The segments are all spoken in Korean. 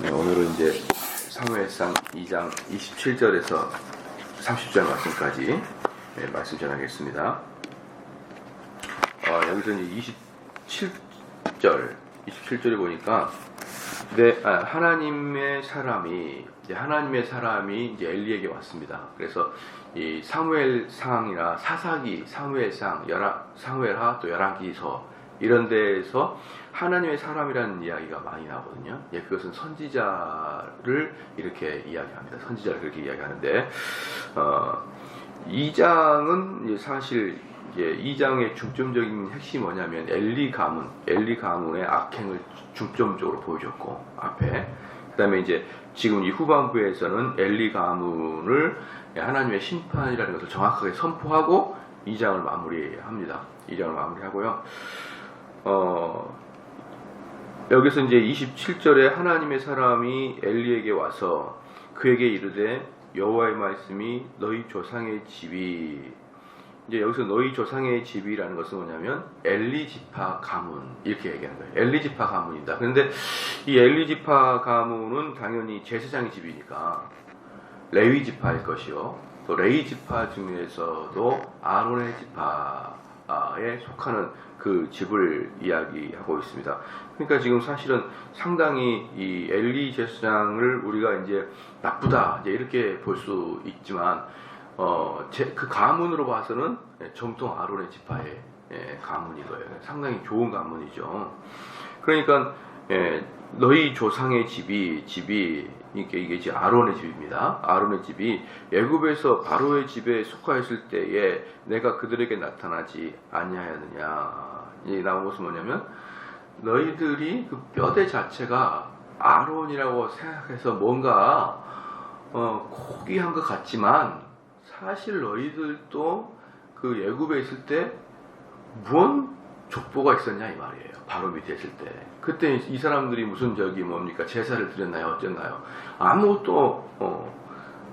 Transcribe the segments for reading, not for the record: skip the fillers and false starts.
네, 오늘은 이제 사무엘상 2장 27절에서 30절 말씀까지 말씀 전하겠습니다. 여기서 이제 27절에 보니까 하나님의 사람이 이제 엘리에게 왔습니다. 그래서 이 사무엘상이나 사사기, 사무엘상, 사무엘하 또 열왕기서 이런 데에서 하나님의 사람이라는 이야기가 많이 나오거든요. 그것은 선지자를 이렇게 이야기합니다. 선지자를 그렇게 이야기하는데, 2장은 사실 이제 2장의 중점적인 핵심이 뭐냐면 엘리 가문의 악행을 중점적으로 보여줬고, 앞에. 그 다음에 이제 지금 이 후반부에서는 엘리 가문을 하나님의 심판이라는 것을 정확하게 선포하고 2장을 마무리합니다. 2장을 마무리하고요. 여기서 이제 27절에 하나님의 사람이 엘리에게 와서 그에게 이르되 여호와의 말씀이 너희 조상의 집이, 이제 여기서 너희 조상의 집이라는 것은 뭐냐면 엘리 지파 가문, 이렇게 얘기하는 거예요. 엘리 지파 가문이다. 그런데 이 엘리 지파 가문은 당연히 제사장의 집이니까 레위 지파일 것이요, 또 레위 지파 중에서도 아론의 지파에 속하는 그 집을 이야기하고 있습니다. 그러니까 지금 사실은 상당히 이 엘리 제사장을 우리가 이제 나쁘다 이렇게 볼 수 있지만, 그 가문으로 봐서는 정통 아론의 지파의 가문인 거예요. 상당히 좋은 가문이죠. 그러니까 너희 조상의 집이 이게 이제 아론의 집입니다. 아론의 집이 애굽에서 바로의 집에 속하였을 때에 내가 그들에게 나타나지 아니하였느냐. 이 나온 것은 뭐냐면 너희들이 그 뼈대 자체가 아론이라고 생각해서 뭔가 고귀한 것 같지만 사실 너희들도 그 애굽에 있을 때 무언 족보가 있었냐 이 말이에요. 바로 밑에 있을 때. 그때 이 사람들이 무슨 뭡니까? 제사를 드렸나요? 어쨌나요? 아무것도,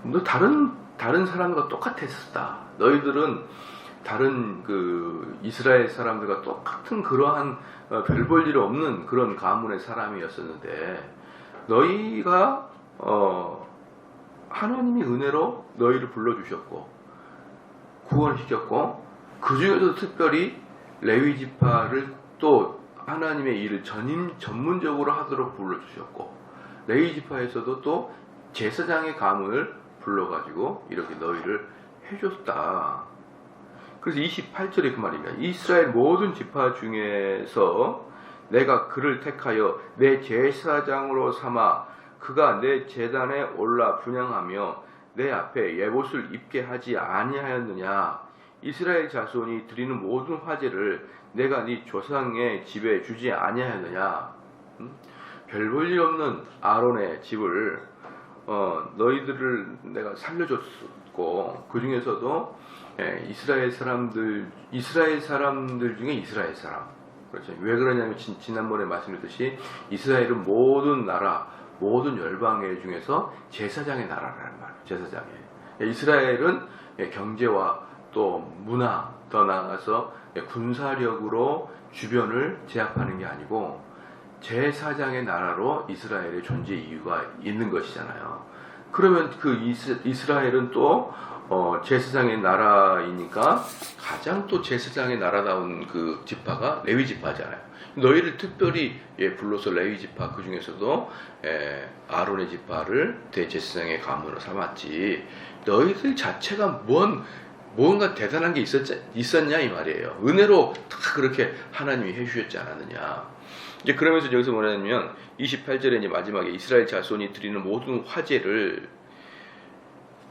너 다른 사람과 똑같았었다. 너희들은 다른 그 이스라엘 사람들과 똑같은 그러한 별 볼 일 없는 그런 가문의 사람이었었는데, 너희가, 하나님이 은혜로 너희를 불러주셨고, 구원시켰고, 그 중에서 특별히 레위 지파를 또 하나님의 일을 전문적으로 하도록 불러주셨고, 레위 지파에서도 또 제사장의 가문을 불러가지고 이렇게 너희를 해줬다. 그래서 28절에 그 말입니다. 이스라엘 모든 지파 중에서 내가 그를 택하여 내 제사장으로 삼아 그가 내 제단에 올라 분향하며 내 앞에 예봇을 입게 하지 아니하였느냐. 이스라엘 자손이 드리는 모든 화제를 내가 네 조상의 집에 주지 아니하였느냐. 별 볼 일 없는 아론의 집을 너희들을 내가 살려줬고, 그 중에서도 이스라엘 사람들 중에 이스라엘 사람. 그렇죠. 왜 그러냐면 지난번에 말씀드렸듯이 이스라엘은 모든 나라, 모든 열방의 중에서 제사장의 나라라는 말이에요. 제사장의. 이스라엘은 경제와 또 문화, 더 나아가서 군사력으로 주변을 제압하는 게 아니고 제사장의 나라로 이스라엘의 존재 이유가 있는 것이잖아요. 그러면 그 이스라엘은 또 제사장의 나라이니까 가장 또 제사장의 나라다운 그 지파가 레위 지파잖아요. 너희를 특별히 불러서 레위 지파, 그 중에서도 아론의 지파를 대제사장의 가문으로 삼았지, 너희들 자체가 뭔가 대단한 게 있었냐 이 말이에요. 은혜로 다 그렇게 하나님이 해주셨지 않았느냐. 이제 그러면서 여기서 뭐냐면 28절에 이제 마지막에 이스라엘 자손이 드리는 모든 화제를,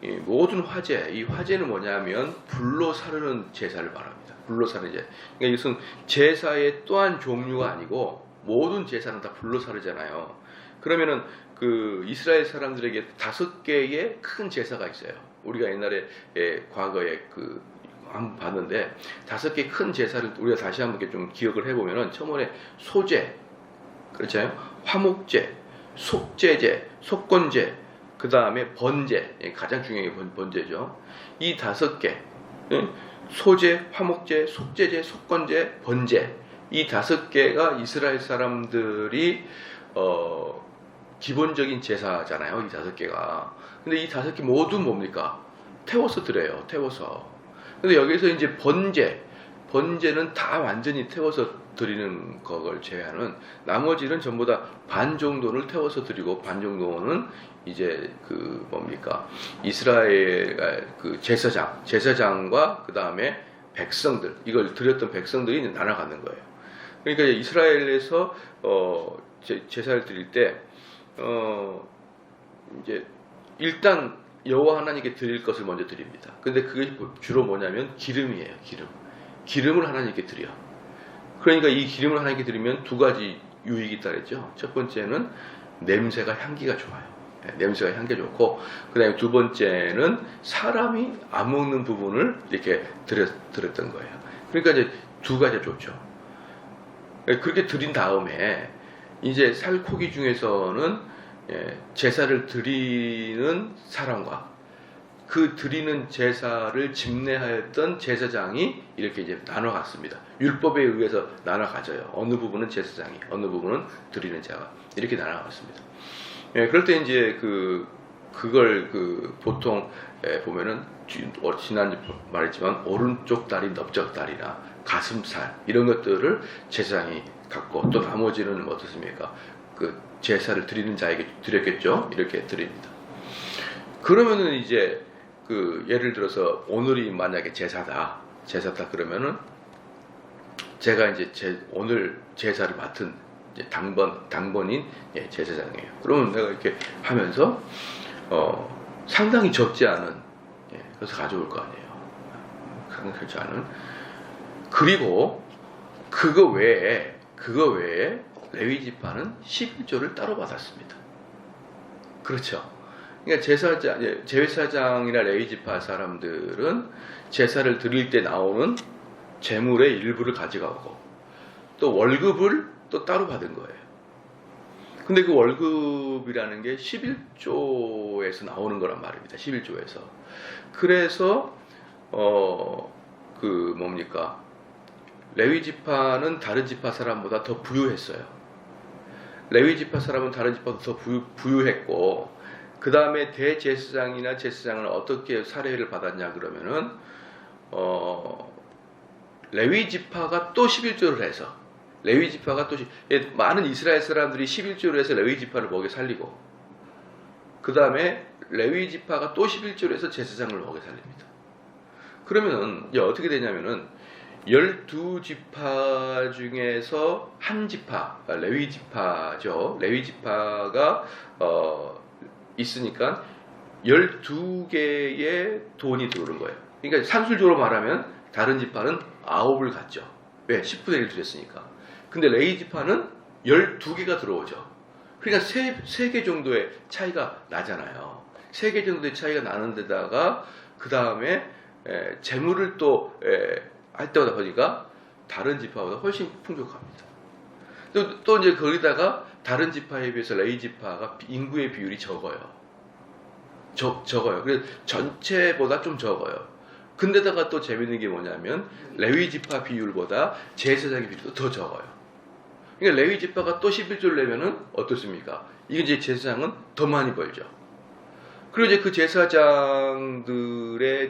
이 화제는 뭐냐면 불로 사르는 제사를 말합니다. 불로 사르는 제사. 그러니까 이것은 제사의 또한 종류가 아니고 모든 제사는 다 불로 사르잖아요. 그러면은 그 이스라엘 사람들에게 5개의 큰 제사가 있어요. 우리가 옛날에 과거에 한번 봤는데 5개 큰 제사를 우리가 다시 한번 좀 기억을 해보면은 처음에 소제, 그렇죠? 화목제, 속제제, 속건제, 그 다음에 번제, 가장 중요한 게 번제죠. 이 5개, 소제, 화목제, 속제제, 속건제, 번제, 이 5개가 이스라엘 사람들이 기본적인 제사잖아요. 이 5개가. 근데 이 5개 모두 뭡니까? 태워서 드려요. 태워서. 근데 여기서 이제 번제는 다 완전히 태워서 드리는 걸 제외하는 나머지는 전부 다 반 정도를 태워서 드리고 반 정도는 이제 그 뭡니까? 이스라엘 그 제사장과 그 다음에 백성들, 이걸 드렸던 백성들이 이제 나눠가는 거예요. 그러니까 이스라엘에서 제사를 드릴 때 이제 일단 여호와 하나님께 드릴 것을 먼저 드립니다. 근데 그게 주로 뭐냐면 기름이에요. 기름을 하나님께 드려. 그러니까 이 기름을 하나님께 드리면 두 가지 유익이 있다 그랬죠. 첫 번째는 냄새가 향기가 좋아요. 냄새가 향기가 좋고, 그 다음에 두 번째는 사람이 안 먹는 부분을 이렇게 드렸던 거예요. 그러니까 이제 두 가지가 좋죠. 그렇게 드린 다음에 이제 살코기 중에서는 제사를 드리는 사람과 그 드리는 제사를 집례하였던 제사장이 이렇게 이제 나눠갔습니다. 율법에 의해서 나눠가져요. 어느 부분은 제사장이, 어느 부분은 드리는 자가 이렇게 나눠갔습니다. 그럴 때 이제 그걸 보통 보면은 지난주 말했지만 오른쪽 다리, 넓적 다리나 가슴살 이런 것들을 제사장이 갖고 또 나머지는 어떻습니까? 그 제사를 드리는 자에게 드렸겠죠. 이렇게 드립니다. 그러면은 이제 예를 들어서 오늘이 만약에 제사다 그러면은 제가 이제 오늘 제사를 맡은 이제 당번인 제사장이에요. 그러면 내가 이렇게 하면서 상당히 적지 않은 그래서 가져올 거 아니에요. 상당히 적지 않은. 그리고 그거 외에 레위 지파는 11조를 따로 받았습니다. 그렇죠. 그러니까 제사장이나 레위 지파 사람들은 제사를 드릴 때 나오는 재물의 일부를 가져가고 또 월급을 또 따로 받은 거예요. 근데 그 월급이라는 게 11조에서 나오는 거란 말입니다. 11조에서. 그래서 레위 지파는 다른 지파 사람보다 더 부유했어요. 레위 지파 사람은 다른 지파보다 더 부유했고, 그 다음에 대제사장이나 제사장은 어떻게 사례를 받았냐 그러면은 레위 지파가 또 11조를 해서 레위 지파가 또 많은 이스라엘 사람들이 11조를 해서 레위 지파를 먹여 살리고, 그 다음에 레위 지파가 또 11조를 해서 제사장을 먹여 살립니다. 그러면은 이제 어떻게 되냐면은 12지파 중에서 한 지파, 레위 지파죠. 레위 지파가 있으니까 12개의 돈이 들어오는 거예요. 그러니까 산술적으로 말하면 다른 지파는 9을 갖죠. 왜? 10분의 1 드렸으니까. 근데 레위 지파는 12개가 들어오죠. 그러니까 3개 정도의 차이가 나잖아요. 3개 정도의 차이가 나는 데다가 그 다음에 재물을 또 할 때마다 보니까 다른 지파보다 훨씬 풍족합니다. 또 이제 거기다가 다른 지파에 비해서 레위 지파가 인구의 비율이 적어요. 적어요. 그래서 전체보다 좀 적어요. 근데다가 또 재밌는 게 뭐냐면 레위 지파 비율보다 제사장의 비율도 더 적어요. 그러니까 레위 지파가 또 11조를 내면은 어떻습니까? 이게 이제 제사장은 더 많이 벌죠. 그리고 이제 그 제사장들의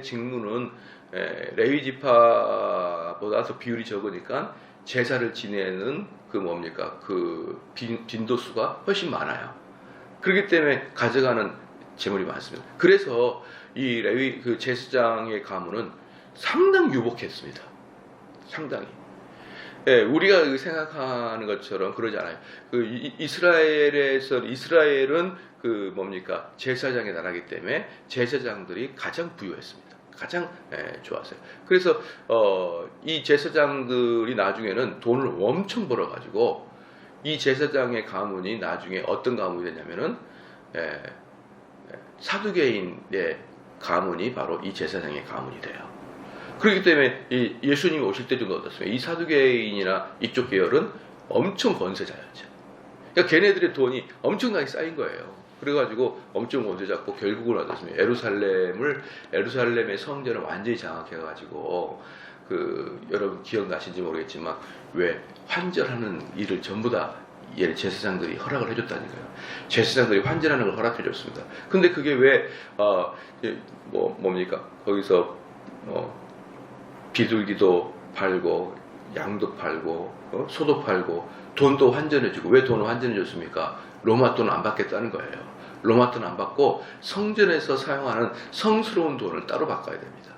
직무는 레위 지파보다 더 비율이 적으니까 제사를 지내는 그 빈도수가 훨씬 많아요. 그렇기 때문에 가져가는 재물이 많습니다. 그래서 이 레위 제사장의 가문은 상당히 유복했습니다. 상당히. 우리가 생각하는 것처럼 그러지 않아요. 이스라엘은 제사장의 나라이기 때문에 제사장들이 가장 부유했습니다. 가장 좋았어요. 그래서 이 제사장들이 나중에는 돈을 엄청 벌어가지고 이 제사장의 가문이 나중에 어떤 가문이 되냐면은 사두개인의 가문이 바로 이 제사장의 가문이 돼요. 그렇기 때문에 예수님이 오실 때도 어떻습니까? 이 사두개인이나 이쪽 계열은 엄청 권세자였죠. 그러니까 걔네들의 돈이 엄청나게 쌓인 거예요. 그래가지고 엄청 권세 잡고 결국은 어떻습니까? 예루살렘의 성전을 완전히 장악해가지고 여러분 기억나신지 모르겠지만 왜 환절하는 일을 전부 다 제사장들이 허락을 해줬다니까요. 제사장들이 환전하는 걸 허락해줬습니다. 근데 그게 왜 뭡니까? 거기서 비둘기도 팔고 양도 팔고 소도 팔고 돈도 환전해주고, 왜 돈을 환전해줬습니까? 로마 돈을 안 받겠다는 거예요. 로마 돈 안 받고 성전에서 사용하는 성스러운 돈을 따로 바꿔야 됩니다.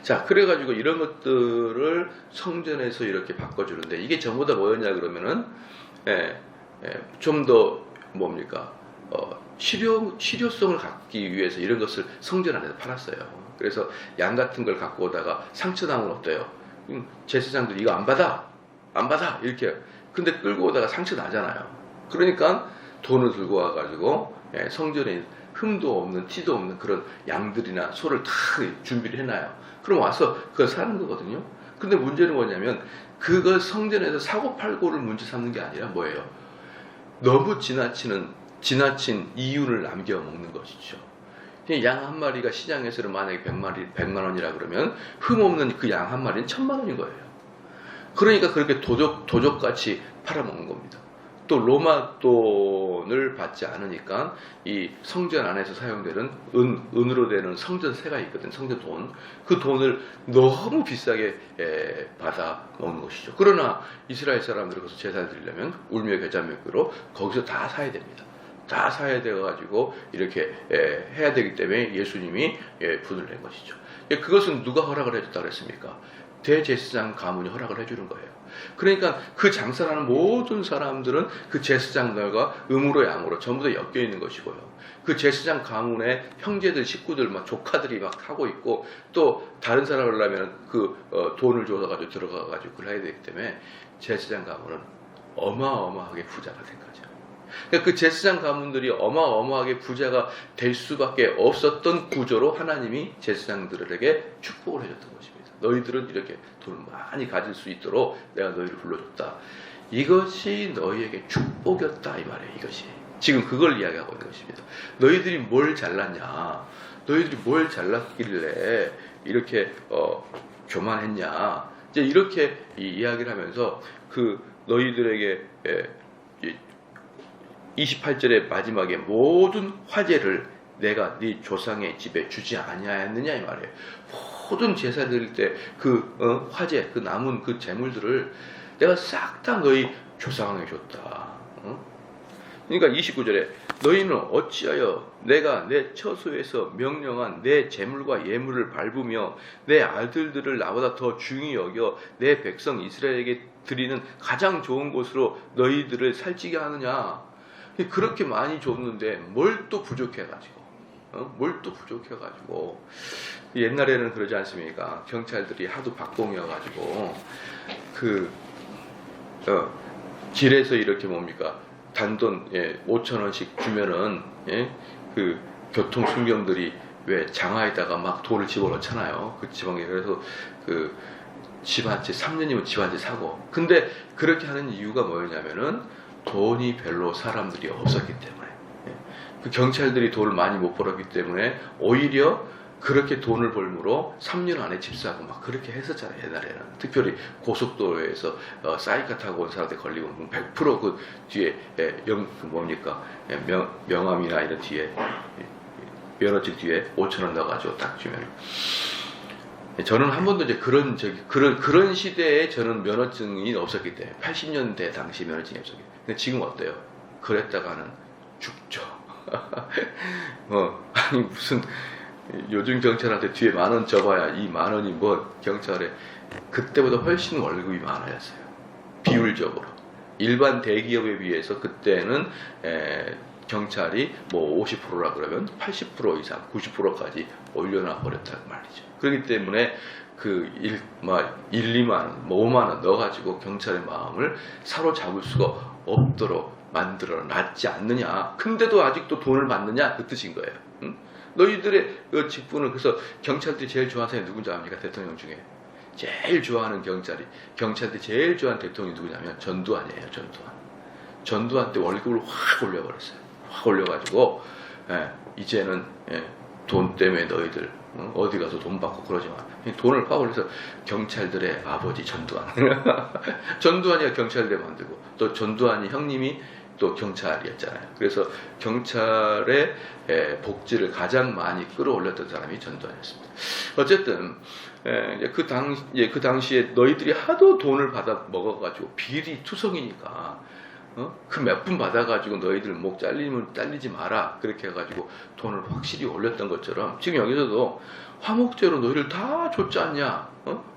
자, 그래가지고 이런 것들을 성전에서 이렇게 바꿔주는데, 이게 전부 다 뭐였냐 그러면은 좀 더 뭡니까? 실효성을 갖기 위해서 이런 것을 성전 안에서 팔았어요. 그래서 양 같은 걸 갖고 오다가 상처당하면 어때요? 제사장들 이거 안 받아 이렇게. 근데 끌고 오다가 상처 나잖아요. 그러니까 돈을 들고 와가지고 성전에 흠도 없는 티도 없는 그런 양들이나 소를 다 준비를 해놔요. 그럼 와서 그걸 사는 거거든요. 근데 문제는 뭐냐면, 그걸 성전에서 사고 팔고를 문제 삼는 게 아니라 뭐예요? 너무 지나친 이윤을 남겨 먹는 것이죠. 양 한 마리가 시장에서는 만약에 100만 원이라 그러면 흠 없는 그 양 한 마리는 1000만 원인 거예요. 그러니까 그렇게 도적같이 팔아먹는 겁니다. 또 로마 돈을 받지 않으니까 이 성전 안에서 사용되는 은으로 되는 성전세가 있거든, 성전돈. 그 돈을 너무 비싸게 받아 먹는 것이죠. 그러나 이스라엘 사람들은 거기서 제사 드리려면 울며 겨자 먹기로 거기서 다 사야 됩니다. 다 사야 되어가지고 이렇게 해야 되기 때문에 예수님이 분을 낸 것이죠. 그것은 누가 허락을 해줬다 그랬습니까? 대제사장 가문이 허락을 해주는 거예요. 그러니까 그 장사하는 모든 사람들은 그 제사장들과 음으로 양으로 전부 다 엮여 있는 것이고요. 그 제사장 가문의 형제들, 식구들, 막 조카들이 막 하고 있고, 또 다른 사람을 하려면 그 돈을 줘서 들어가가지고 그걸 해야 되기 때문에 제사장 가문은 어마어마하게 부자가 된 거죠. 그러니까 그 제사장 가문들이 어마어마하게 부자가 될 수밖에 없었던 구조로 하나님이 제사장들에게 축복을 해줬던 것입니다. 너희들은 이렇게 돈을 많이 가질 수 있도록 내가 너희를 불러줬다. 이것이 너희에게 축복이었다 이 말이에요. 이것이 지금 그걸 이야기하고 있는 것입니다. 너희들이 뭘 잘났냐? 너희들이 뭘 잘났길래 이렇게 교만했냐? 이제 이렇게 이야기를 하면서 그 너희들에게 28절의 마지막에 모든 화제를 내가 네 조상의 집에 주지 아니하였느냐 이 말이에요. 모든 제사 드릴 때 그 화제, 그 남은 그 재물들을 내가 싹 다 너희 조상에게 줬다. 그러니까 29절에 너희는 어찌하여 내가 내 처소에서 명령한 내 재물과 예물을 밟으며 내 아들들을 나보다 더 중히 여겨 내 백성 이스라엘에게 드리는 가장 좋은 곳으로 너희들을 살찌게 하느냐. 그렇게 많이 줬는데 뭘 또 부족해가지고 옛날에는 그러지 않습니까? 경찰들이 하도 박봉이어가지고 길에서 이렇게 뭡니까? 단돈 5,000원씩 주면은 그 교통순경들이 왜 장화에다가 막 돈을 집어넣잖아요. 그 지방에. 그래서 그 집 한 채 3년이면 집 한 채 사고. 근데 그렇게 하는 이유가 뭐였냐면은 돈이 별로 사람들이 없었기 때문에, 그 경찰들이 돈을 많이 못 벌었기 때문에 오히려 그렇게 돈을 벌므로 3년 안에 집 사고 막 그렇게 했었잖아요. 옛날에는 특별히 고속도로에서 사이카 타고 온 사람한테 걸리고 100% 그 뒤에 명함이나 이런 뒤에 면허증 뒤에 5,000원 넣어가지고 딱 주면, 저는 한 번도 이제 그런 시대에 저는 면허증이 없었기 때문에 80년대 당시 면허증이 없었기 때문에. 근데 지금 어때요? 그랬다가는 죽죠. 아니 무슨 요즘 경찰한테 뒤에 10,000원 줘봐야 이 10,000원이 뭐 경찰에 그때보다 훨씬 월급이 많아졌어요. 비율적으로 일반 대기업에 비해서 그때는 경찰이 뭐 50%라 그러면 80% 이상 90%까지 올려놔 버렸단 말이죠. 그렇기 때문에 그 1, 2만 원, 5만 원 넣어가지고 경찰의 마음을 사로잡을 수가 없도록 만들어 놨지 않느냐. 근데도 아직도 돈을 받느냐 그 뜻인 거예요. 응? 너희들의 그 직분을. 그래서 경찰들이 제일 좋아하는 사람이 누군지 압니까? 대통령 중에 제일 좋아하는 경찰들이 제일 좋아하는 대통령이 누구냐면 전두환이에요. 전두환 때 월급을 확 올려버렸어요. 확 올려가지고 이제는 돈 때문에 너희들 어디 가서 돈 받고 그러지 마. 돈을 파고해서 경찰들의 아버지 전두환. 전두환이가 경찰대 만들고 또 전두환이 형님이 또 경찰이었잖아요. 그래서 경찰의 복지를 가장 많이 끌어올렸던 사람이 전두환이었습니다. 어쨌든 그 당시에 너희들이 하도 돈을 받아 먹어가지고 비리 투성이니까 그 몇 푼 받아가지고 너희들 목 잘리지 마라 그렇게 해가지고 돈을 확실히 올렸던 것처럼 지금 여기서도 화목제로 너희를 다 줬지 않냐,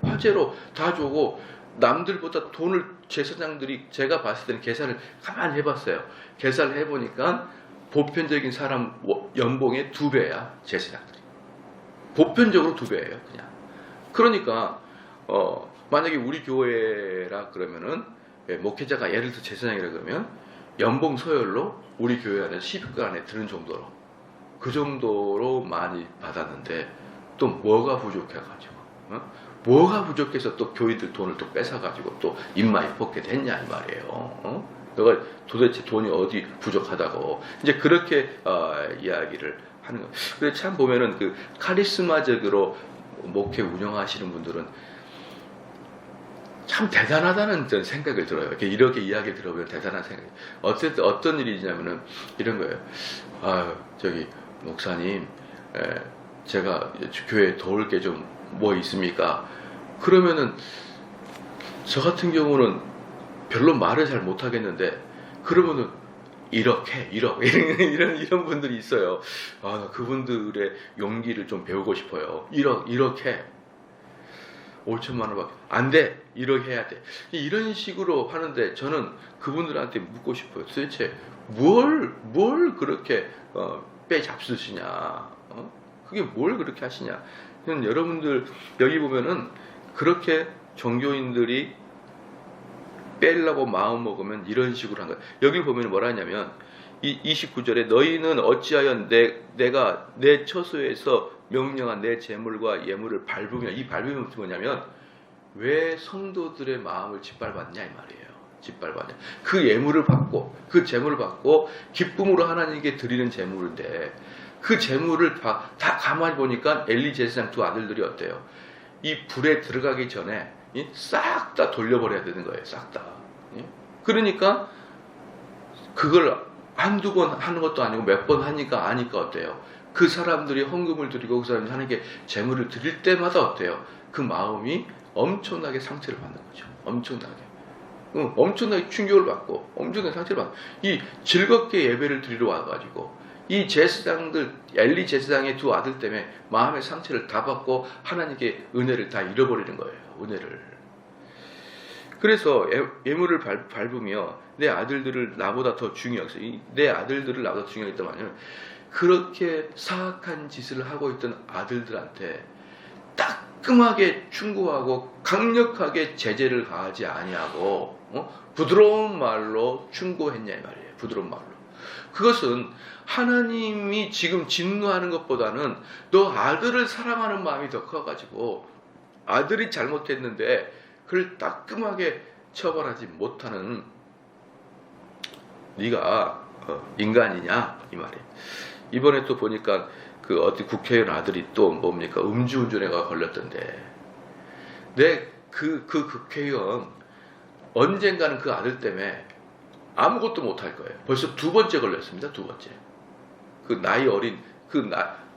화제로 다 주고 남들보다 돈을 제사장들이 제가 봤을 때는 계산을 가만히 해봤어요. 계산을 해보니까 보편적인 사람 연봉의 2배야 제사장들이. 보편적으로 2배예요 그냥. 그러니까 만약에 우리 교회라 그러면은 목회자가 예를 들어 제사장이라 그러면 연봉 서열로 우리 교회 안에 10위권 안에 드는 정도로 그 정도로 많이 받았는데 또 뭐가 부족해가지고 뭐가 부족해서 또 교인들 돈을 또 뺏어가지고 또 입마이 포켓 했냐 이 말이에요. 너가 도대체 돈이 어디 부족하다고 이제 그렇게 이야기를 하는 거예요. 그래서 참 보면은 그 카리스마적으로 목회 운영하시는 분들은 참 대단하다는 생각이 들어요. 이렇게 이야기 들어보면 대단한 생각이. 어떤 일이냐면은 이런 거예요. 저기 목사님, 제가 교회에 도울 게 좀 뭐 있습니까? 그러면은 저 같은 경우는 별로 말을 잘 못하겠는데 그러면은 이런 분들이 있어요. 나 그분들의 용기를 좀 배우고 싶어요. 이렇게 5천만 원밖에 안 돼. 이렇게 해야 돼. 이런 식으로 하는데 저는 그분들한테 묻고 싶어요. 도대체 뭘 그렇게 빼잡수시냐? 그게 뭘 그렇게 하시냐? 여러분들 여기 보면은 그렇게 종교인들이 빼려고 마음 먹으면 이런 식으로 한 거예요. 여기 보면 뭐라 하냐면 29절에 너희는 어찌하여 내가 내 처소에서 명령한 내 재물과 예물을 밟으며, 이 밟으면 뭐냐면 왜 성도들의 마음을 짓밟았냐 이 말이에요. 짓밟았냐. 그 예물을 받고 그 재물을 받고 기쁨으로 하나님께 드리는 재물인데 그 재물을 다 가만히 보니까 엘리 제사장 2 아들들이 어때요? 이 불에 들어가기 전에 싹 다 돌려버려야 되는 거예요. 싹 다. 그러니까 그걸 한두 번 하는 것도 아니고 몇 번 하니까 아니까 어때요? 그 사람들이 헌금을 드리고 그 사람이 하나님께 재물을 드릴 때마다 어때요? 그 마음이 엄청나게 상처를 받는 거죠. 엄청나게 충격을 받고 엄청나게 상처를 받고 이 즐겁게 예배를 드리러 와가지고 이 제사장들 엘리 제사장의 2 아들 때문에 마음의 상처를 다 받고 하나님께 은혜를 다 잃어버리는 거예요. 은혜를. 그래서 예물을 밟으며 내 아들들을 나보다 더 중요했어요. 내 아들들을 나보다 중요했단 말이에요. 그렇게 사악한 짓을 하고 있던 아들들한테 따끔하게 충고하고 강력하게 제재를 가하지 아니하고 부드러운 말로 충고했냐 이 말이에요. 부드러운 말로. 그것은 하나님이 지금 진노하는 것보다는 너 아들을 사랑하는 마음이 더 커가지고 아들이 잘못했는데 그걸 따끔하게 처벌하지 못하는 네가 인간이냐 이 말이에요. 이번에 또 보니까 그 어디 국회의원 아들이 또 뭡니까 음주운전에가 걸렸던데 그 국회의원 언젠가는 그 아들 때문에 아무것도 못할 거예요. 벌써 2번째 걸렸습니다. 2번째. 그 나이 어린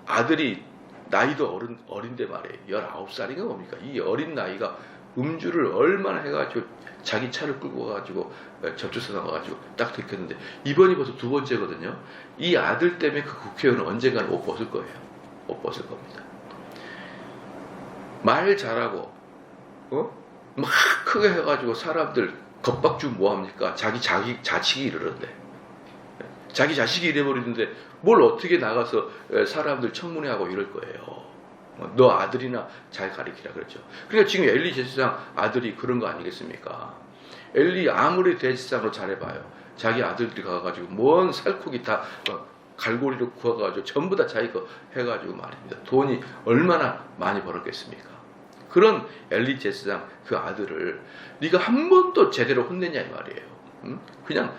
아들이 나이도 어린데 말이에요. 19살인가 뭡니까? 이 어린 나이가 음주를 얼마나 해가지고 자기 차를 끌고 가가지고 접촉사 나가가지고 딱 들켰는데 이번이 벌써 2번째거든요. 이 아들 때문에 그 국회의원은 언젠가는 옷 벗을 거예요. 옷 벗을 겁니다. 말 잘하고 막 크게 해가지고 사람들 겁박주 뭐합니까? 자기 자식이 이러는데 자기 자식이 이래버리는데 뭘 어떻게 나가서 사람들 청문회하고 이럴 거예요. 너 아들이나 잘 가리키라 그랬죠. 그러니까 지금 엘리 제사장 아들이 그런 거 아니겠습니까? 엘리 아무리 제사장으로 잘해봐요. 자기 아들들이 가가지고 뭔 살코기 다 갈고리로 구워가지고 전부 다 자기 거 해가지고 말입니다. 돈이 얼마나 많이 벌었겠습니까? 그런 엘리 제사장 그 아들을 네가 한 번도 제대로 혼냈냐 이 말이에요. 그냥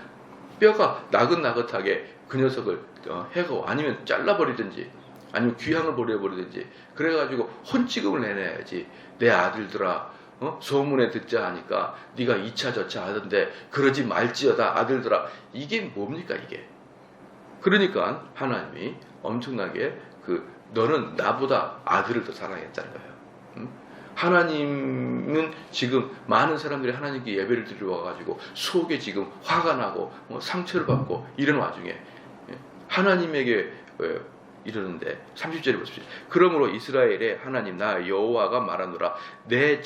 뼈가 나긋나긋하게 그 녀석을 해고 아니면 잘라버리든지 아니면 귀향을 보내버리든지 그래가지고 혼치금을 내놔야지. 내 아들들아 소문에 듣자 하니까 네가 이차 저차 하던데 그러지 말지어다 아들들아. 이게 뭡니까 이게. 그러니까 하나님이 엄청나게 너는 나보다 아들을 더 사랑했다는 거예요. 하나님은 지금 많은 사람들이 하나님께 예배를 드리러 와가지고 속에 지금 화가 나고 상처를 받고 이런 와중에 하나님에게 이러는데 30절에 보십시오. 그러므로 이스라엘의 하나님 나 여호와가 말하노라. 내가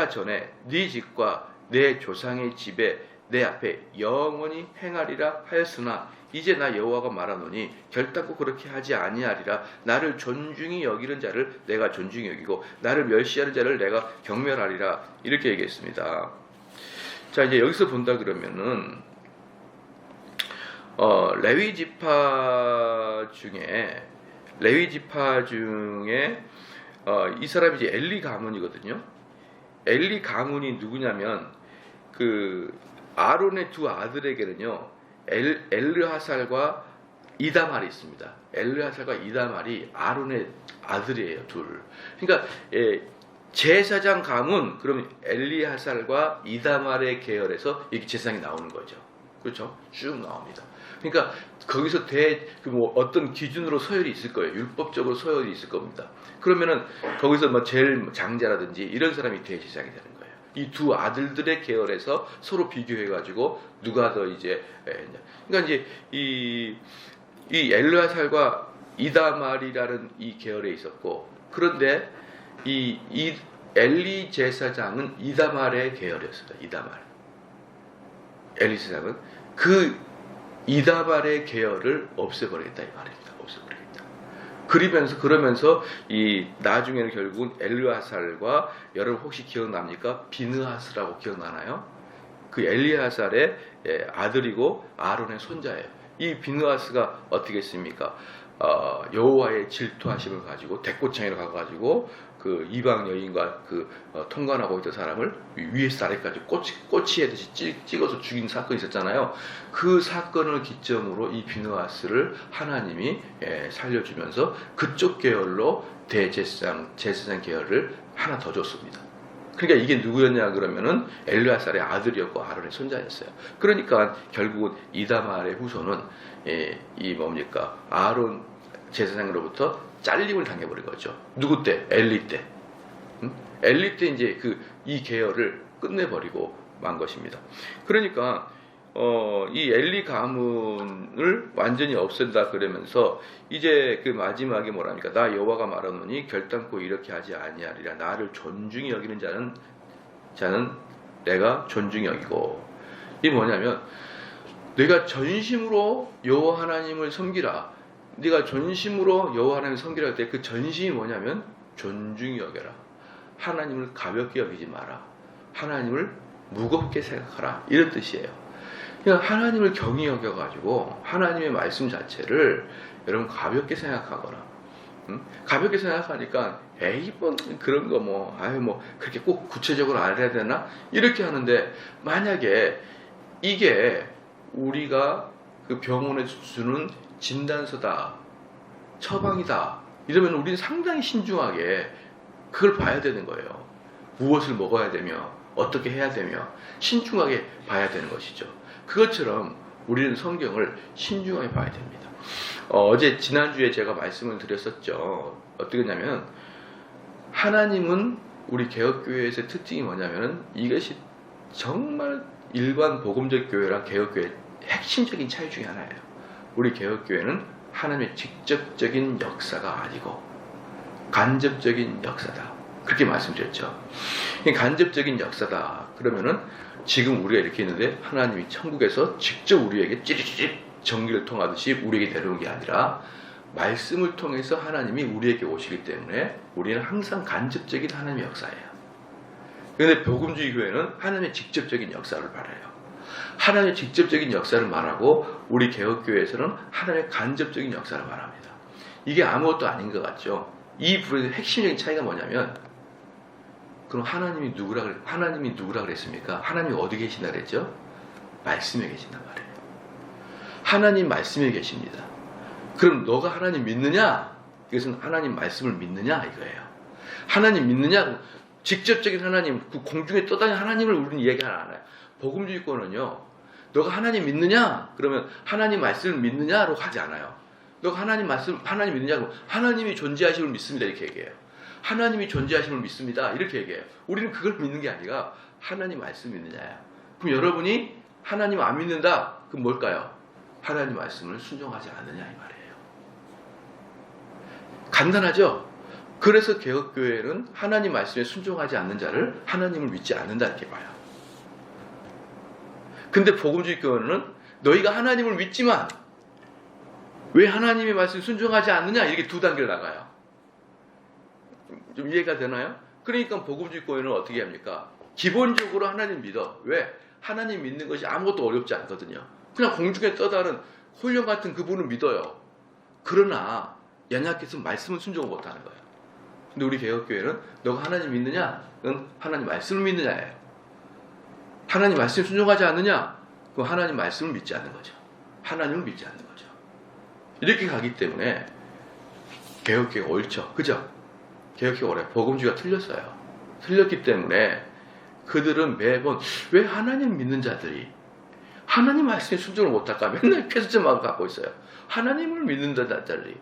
전에 네 집과 내 조상의 집에 내 앞에 영원히 행하리라 하였으나 이제 나 여호와가 말하노니 결단코 그렇게 하지 아니하리라. 나를 존중히 여기는 자를 내가 존중히 여기고 나를 멸시하는 자를 내가 경멸하리라. 이렇게 얘기했습니다. 자, 이제 여기서 본다 그러면은 레위 지파 중에 이 사람이 이제 엘리 가문이거든요. 엘리 가문이 누구냐면 아론의 두 아들에게는요 엘르하살과 이다말이 있습니다. 엘르하살과 이다말이 아론의 아들이에요, 둘. 그러니까 제사장 가문, 그러면 엘리하살과 이다말의 계열에서 이렇게 제사장이 나오는 거죠. 그렇죠? 쭉 나옵니다. 그러니까 거기서 어떤 기준으로 서열이 있을 거예요. 율법적으로 서열이 있을 겁니다. 그러면은 거기서 제일 장자라든지 이런 사람이 대제사장이 되는 거예요. 이 두 아들들의 계열에서 서로 비교해가지고 누가 더 그러니까 이제 이 엘르하살과 이다말이라는 이 계열에 있었고, 그런데 이 엘리 제사장은 이다말의 계열이었습니다. 이다말. 엘리 제사장은 이다말의 계열을 없애버리겠다 이 말입니다. 없애버리겠다. 그러면서 이 나중에는 결국은 엘르하살과, 여러분 혹시 기억납니까? 비느하스라고 기억나나요? 그 엘리하살의 아들이고 아론의 손자예요. 이 비느하스가 어떻게 했습니까? 여호와의 질투하심을 가지고 대꽃창이로 가가지고 그 이방 여인과 통관하고 있던 사람을 위에서 아래까지 꼬치해듯이 찍어서 죽인 사건이 있었잖아요. 그 사건을 기점으로 이 비느하스를 하나님이 살려주면서 그쪽 계열로 제사장 계열을 하나 더 줬습니다. 그러니까 이게 누구였냐 그러면은 엘르하살의 아들이었고 아론의 손자였어요. 그러니까 결국은 이다말의 후손은 아론 제사장으로부터 잘림을 당해버린 거죠. 누구 때? 엘리 때. 엘리 때 이제 이 계열을 끝내버리고 만 것입니다. 그러니까 이 엘리 가문을 완전히 없앤다 그러면서 이제 마지막에 뭐랍니까? 나 여호와가 말하노니 결단코 이렇게 하지 아니하리라. 나를 존중히 여기는 자는 내가 존중히 여기고. 이게 뭐냐면 내가 전심으로 여호와 하나님을 섬기라. 네가 전심으로 여호와 하나님을 섬기라 할 때 그 전심이 뭐냐면 존중히 여겨라. 하나님을 가볍게 여기지 마라. 하나님을 무겁게 생각하라. 이런 뜻이에요. 그러니까 하나님을 경히 여겨가지고 하나님의 말씀 자체를 여러분 가볍게 생각하거나, 가볍게 생각하니까 그런 거 그렇게 꼭 구체적으로 알아야 되나? 이렇게 하는데, 만약에 이게 우리가 그 병원에 주는 진단서다, 처방이다 이러면 우리는 상당히 신중하게 그걸 봐야 되는 거예요. 무엇을 먹어야 되며 어떻게 해야 되며 신중하게 봐야 되는 것이죠. 그것처럼 우리는 성경을 신중하게 봐야 됩니다. 지난주에 제가 말씀을 드렸었죠. 어떻게 했냐면, 하나님은 우리 개혁교회에서의 특징이 뭐냐면, 이것이 정말 일반 복음적 교회랑 개혁교회의 핵심적인 차이 중에 하나예요. 우리 개혁교회는 하나님의 직접적인 역사가 아니고 간접적인 역사다. 그렇게 말씀드렸죠. 간접적인 역사다. 그러면은 지금 우리가 이렇게 있는데 하나님이 천국에서 직접 우리에게 찌릿찌릿 전기를 통하듯이 우리에게 내려온 게 아니라 말씀을 통해서 하나님이 우리에게 오시기 때문에 우리는 항상 간접적인 하나님의 역사예요. 그런데 복음주의 교회는 하나님의 직접적인 역사를 말해요. 하나님의 직접적인 역사를 말하고 우리 개혁교회에서는 하나님의 간접적인 역사를 말합니다. 이게 아무것도 아닌 것 같죠. 이 부분의 핵심적인 차이가 뭐냐면, 그럼 하나님이 누구라 그랬습니까? 하나님이 어디 계신다 그랬죠? 말씀에 계신단 말이에요. 하나님 말씀에 계십니다. 그럼 너가 하나님 믿느냐? 이것은 하나님 말씀을 믿느냐 이거예요. 하나님 믿느냐? 직접적인 하나님, 그 공중에 떠다니는 하나님을 우리는 얘기 안 해요. 복음주의권은요, 너가 하나님 믿느냐? 그러면 하나님 말씀을 믿느냐로 하지 않아요. 너가 하나님 말씀, 하나님 믿느냐고, 하나님이 존재하심을 믿습니다 이렇게 얘기해요. 하나님이 존재하심을 믿습니다 이렇게 얘기해요. 우리는 그걸 믿는 게 아니라 하나님 말씀 믿느냐예요. 그럼 여러분이 하나님 안 믿는다? 그럼 뭘까요? 하나님 말씀을 순종하지 않느냐 이 말이에요. 간단하죠? 그래서 개혁교회는 하나님 말씀에 순종하지 않는 자를 하나님을 믿지 않는다 이렇게 봐요. 근데 복음주의 교회는 너희가 하나님을 믿지만 왜 하나님의 말씀에 순종하지 않느냐 이렇게 두 단계를 나가요. 좀 이해가 되나요? 그러니까 복음주의 교회는 어떻게 합니까? 기본적으로 하나님 믿어. 왜? 하나님 믿는 것이 아무것도 어렵지 않거든요. 그냥 공중에 떠다니는 홀령 같은 그분을 믿어요. 그러나 연약해서 말씀을 순종을 못하는 거예요. 근데 우리 개혁교회는 너가 하나님 믿느냐? 응? 하나님 말씀을 믿느냐예요. 하나님 말씀에 순종하지 않느냐? 그럼 하나님 말씀을 믿지 않는 거죠. 하나님을 믿지 않는 거죠. 이렇게 가기 때문에 개혁교회가 옳죠. 그죠? 개혁교회가 옳아요. 복음주의가 틀렸어요. 틀렸기 때문에 그들은 매번 왜 하나님 믿는 자들이 하나님 말씀에 순종을 못할까? 맨날 쾌수점만 갖고 있어요. 하나님을 믿는 자들이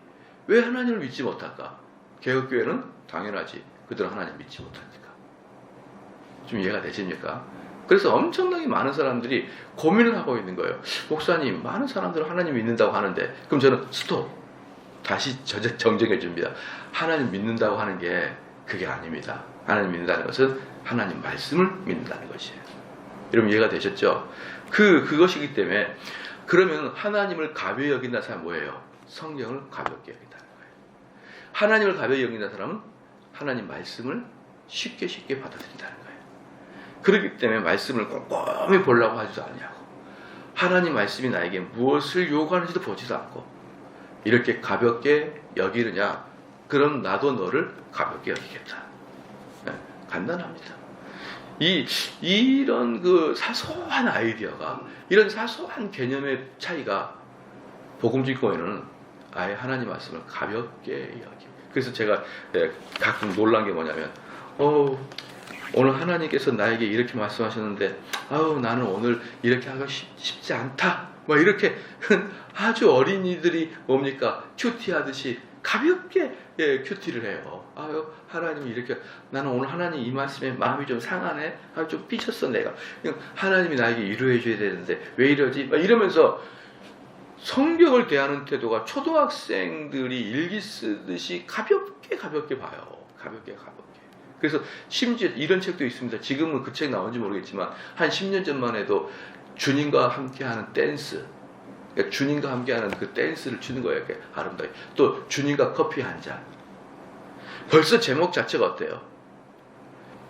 왜 하나님을 믿지 못할까? 개혁교회는 당연하지. 그들은 하나님 믿지 못하니까. 좀 이해가 되십니까? 그래서 엄청나게 많은 사람들이 고민을 하고 있는 거예요. 목사님, 많은 사람들은 하나님 믿는다고 하는데, 그럼 저는 스톱. 다시 정정해 줍니다. 하나님 믿는다고 하는 게 그게 아닙니다. 하나님 믿는다는 것은 하나님 말씀을 믿는다는 것이에요. 여러분 이해가 되셨죠? 그것이기 때문에 그러면 하나님을 가벼이 여긴다는 사람은 뭐예요? 성경을 가볍게 여긴다는 거예요. 하나님을 가벼이 여긴다는 사람은 하나님 말씀을 쉽게 받아들인다는 거예요. 그렇기 때문에 말씀을 꼼꼼히 보려고 하지도 않냐고. 하나님 말씀이 나에게 무엇을 요구하는지도 보지도 않고 이렇게 가볍게 여기느냐? 그럼 나도 너를 가볍게 여기겠다. 네, 간단합니다. 이런 그 사소한 아이디어가, 이런 사소한 개념의 차이가 복음주의 교회는 아예 하나님 말씀을 가볍게 여기고. 그래서 제가 가끔 놀란 게 뭐냐면, 오늘 하나님께서 나에게 이렇게 말씀하셨는데, 나는 오늘 이렇게 하기 쉽지 않다. 막 이렇게 아주 어린이들이 뭡니까? 큐티하듯이 가볍게 큐티를 해요. 하나님이 이렇게, 나는 오늘 하나님 이 말씀에 마음이 좀 상하네. 좀 삐쳤어 내가. 하나님이 나에게 위로해 줘야 되는데 왜 이러지? 막 이러면서 성경을 대하는 태도가 초등학생들이 일기 쓰듯이 가볍게 봐요. 가볍게. 그래서 심지어 이런 책도 있습니다. 지금은 그 책 나온지 모르겠지만 한 10년 전만 해도 주님과 함께하는 댄스, 그러니까 주님과 함께하는 그 댄스를 추는 거예요. 이렇게 아름다게. 또 주님과 커피 한 잔. 벌써 제목 자체가 어때요?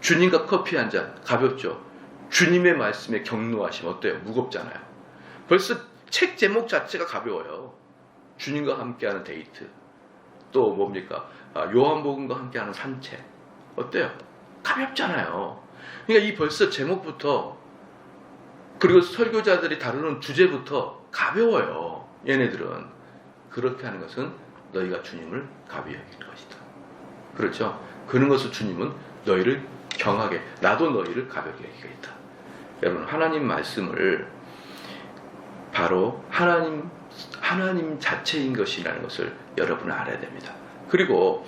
주님과 커피 한 잔. 가볍죠. 주님의 말씀에 격노하심 어때요? 무겁잖아요. 벌써 책 제목 자체가 가벼워요. 주님과 함께하는 데이트. 또 뭡니까? 요한복음과 함께하는 산책. 어때요? 가볍잖아요. 그러니까 이 벌써 제목부터, 그리고 설교자들이 다루는 주제부터 가벼워요. 얘네들은. 그렇게 하는 것은 너희가 주님을 가벼이 여길 것이다. 그렇죠? 그런 것을 주님은 너희를 경하게, 나도 너희를 가볍게 여기겠다. 여러분, 하나님 말씀을 바로 하나님 자체인 것이라는 것을 여러분은 알아야 됩니다. 그리고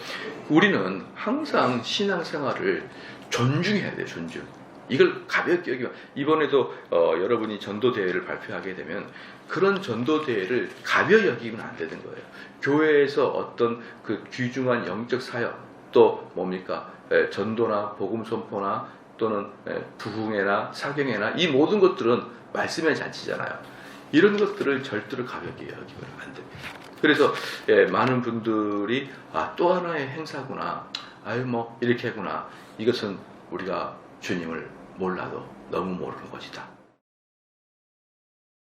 우리는 항상 신앙생활을 존중해야 돼요. 존중. 이걸 가볍게 여기면, 이번에도 여러분이 전도대회를 발표하게 되면 그런 전도대회를 가벼이 여기면 안 되는 거예요. 교회에서 어떤 그 귀중한 영적 사역, 또 뭡니까? 전도나 복음 선포나 또는 부흥회나 사경회나 이 모든 것들은 말씀의 잔치잖아요. 이런 것들을 절대로 가볍게 여기면 안 됩니다. 그래서 많은 분들이 또 하나의 행사구나, 뭐 이렇게 하구나, 이것은 우리가 주님을 몰라도 너무 모르는 것이다.